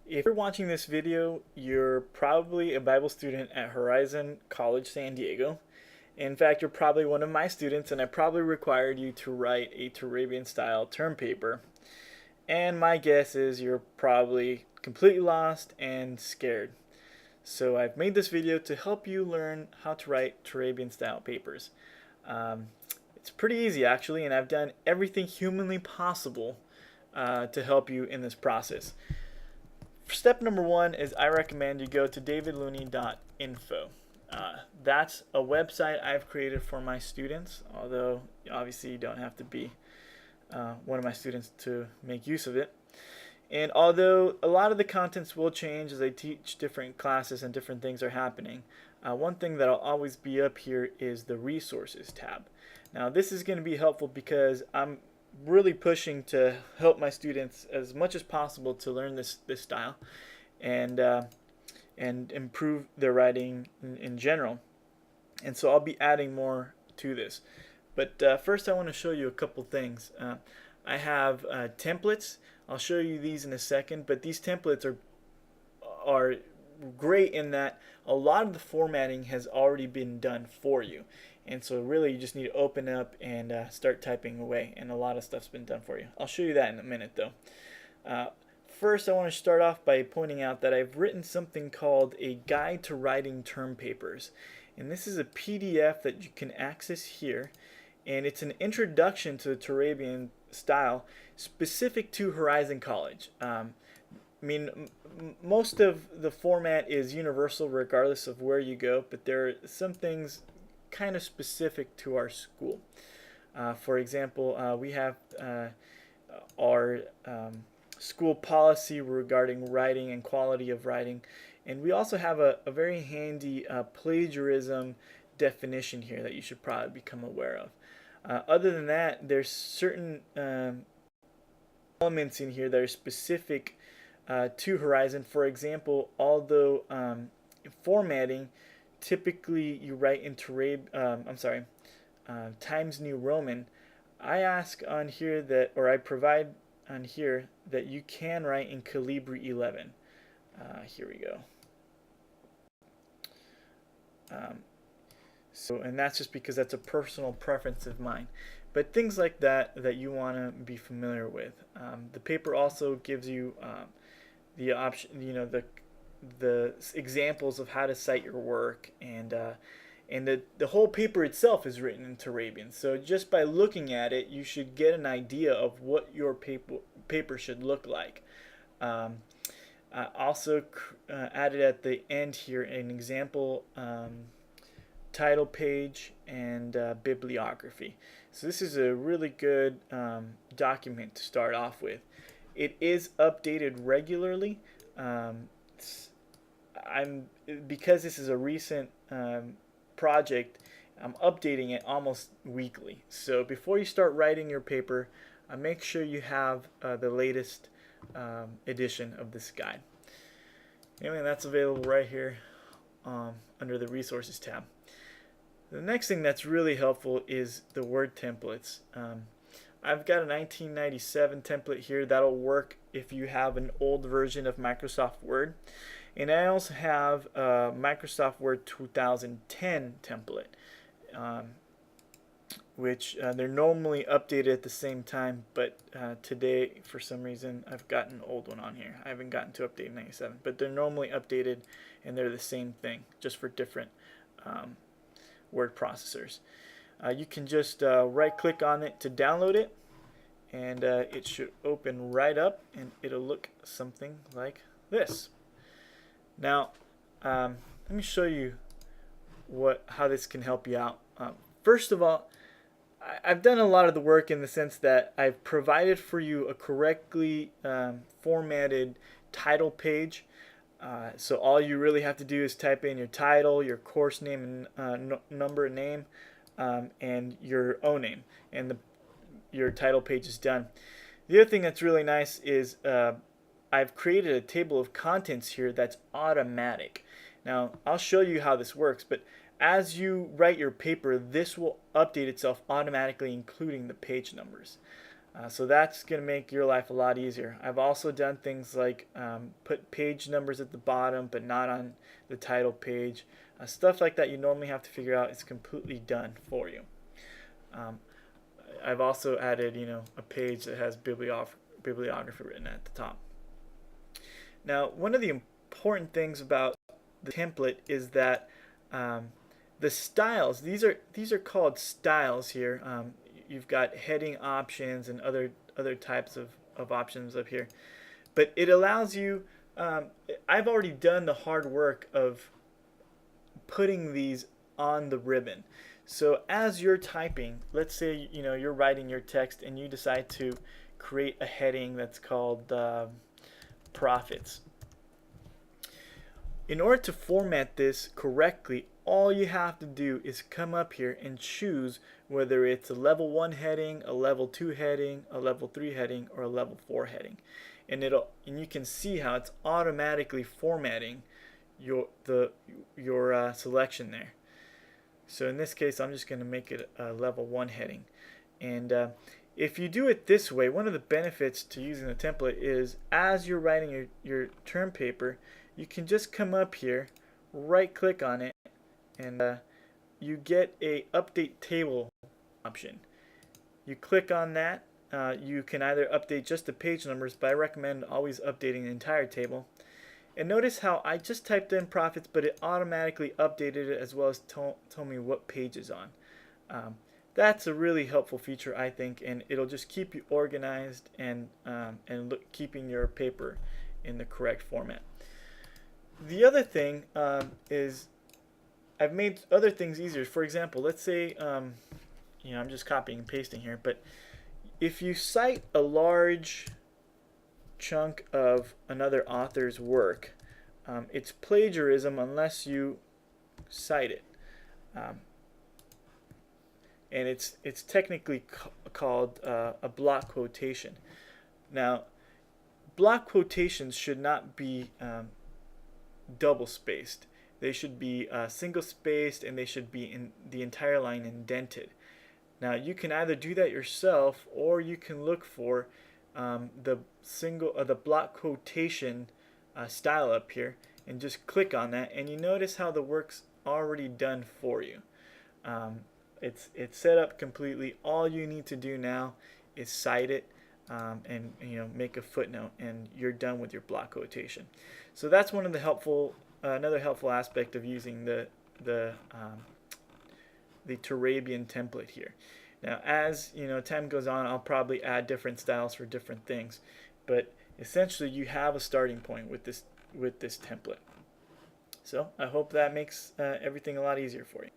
If you're watching this video, you're probably a Bible student at Horizon College San Diego. In fact, you're probably one of my students, and I probably required you to write a Turabian style term paper. And my guess is you're probably completely lost and scared. So I've made this video to help you learn how to write Turabian style papers. It's pretty easy actually, and I've done everything humanly possible to help you in this process. Step number one is I recommend you go to davidlooney.info. That's a website I've created for my students, although obviously you don't have to be one of my students to make use of it. And although a lot of the contents will change as I teach different classes and different things are happening, one thing that'll always be up here is the resources tab. Now this is going to be helpful because I'm really pushing to help my students as much as possible to learn this style and improve their writing in general. And so I'll be adding more to this. But first I want to show you a couple things. I have templates. I'll show you these in a second, but these templates are great in that a lot of the formatting has already been done for you. And so really you just need to open up and start typing away, and a lot of stuff's been done for you. I'll show you that in a minute though. First I want to start off by pointing out that I've written something called a guide to writing term papers. And this is a PDF that you can access here, and it's an introduction to the Turabian style specific to Horizon College. Most of the format is universal regardless of where you go, but there are some things kind of specific to our school. For example, we have our school policy regarding writing and quality of writing, and we also have a very handy plagiarism definition here that you should probably become aware of. Other than that, there's certain elements in here that are specific to Horizon. For example, although formatting, typically you write in Times New Roman, I ask on here that, or I provide on here that you can write in Calibri 11. Here we go. And that's just because that's a personal preference of mine. But things like that you want to be familiar with. The paper also gives you the option, the examples of how to cite your work, and the whole paper itself is written in Turabian. So just by looking at it, you should get an idea of what your paper should look like. I also added at the end here an example title page and bibliography. So this is a really good document to start off with. It is updated regularly. Because this is a recent project, I'm updating it almost weekly. So before you start writing your paper, make sure you have the latest edition of this guide. Anyway, that's available right here under the resources tab. The next thing that's really helpful is the word templates. I've got a 1997 template here that'll work if you have an old version of Microsoft Word. And I also have a Microsoft Word 2010 template, which they're normally updated at the same time, but today for some reason I've got an old one on here. I haven't gotten to update 97, but they're normally updated and they're the same thing, just for different word processors. You can just right click on it to download it, and it should open right up, and it'll look something like this. Now let me show you how this can help you out. First of all, I've done a lot of the work in the sense that I've provided for you a correctly formatted title page. So all you really have to do is type in your title, your course name, and number and name, and your own name, and your title page is done. The other thing that's really nice is I've created a table of contents here that's automatic. Now I'll show you how this works, but as you write your paper, this will update itself automatically, including the page numbers. So that's going to make your life a lot easier. I've also done things like put page numbers at the bottom but not on the title page. Stuff like that you normally have to figure out is completely done for you. I've also added, a page that has bibliography written at the top. Now, one of the important things about the template is that the styles, these are called styles here. You've got heading options and other types of options up here. But it allows you, I've already done the hard work of putting these on the ribbon. So as you're typing, let's say you're writing your text and you decide to create a heading that's called profits. In order to format this correctly, all you have to do is come up here and choose whether it's a level 1 heading, a level 2 heading, a level 3 heading, or a level 4 heading. And you can see how it's automatically formatting your selection there. So in this case, I'm just going to make it a level 1 heading. And if you do it this way, one of the benefits to using the template is as you're writing your term paper, you can just come up here, right click on it, and you get a update table option. You click on that. You can either update just the page numbers, but I recommend always updating the entire table. And notice how I just typed in profits, but it automatically updated it as well as told me what page is on. That's a really helpful feature, I think, and it'll just keep you organized and keeping your paper in the correct format. The other thing is I've made other things easier. For example, let's say I'm just copying and pasting here, but if you cite a large chunk of another author's work, it's plagiarism unless you cite it. And it's technically called a block quotation. Now, block quotations should not be double spaced. They should be single spaced, and they should be in the entire line indented. Now, you can either do that yourself, or you can look for the block quotation style up here and just click on that, and you notice how the work's already done for you. It's set up completely. All you need to do now is cite it and make a footnote, and you're done with your block quotation. So that's one of the another helpful aspect of using the Turabian template here. Now, as time goes on, I'll probably add different styles for different things, but essentially you have a starting point with this template. So I hope that makes everything a lot easier for you.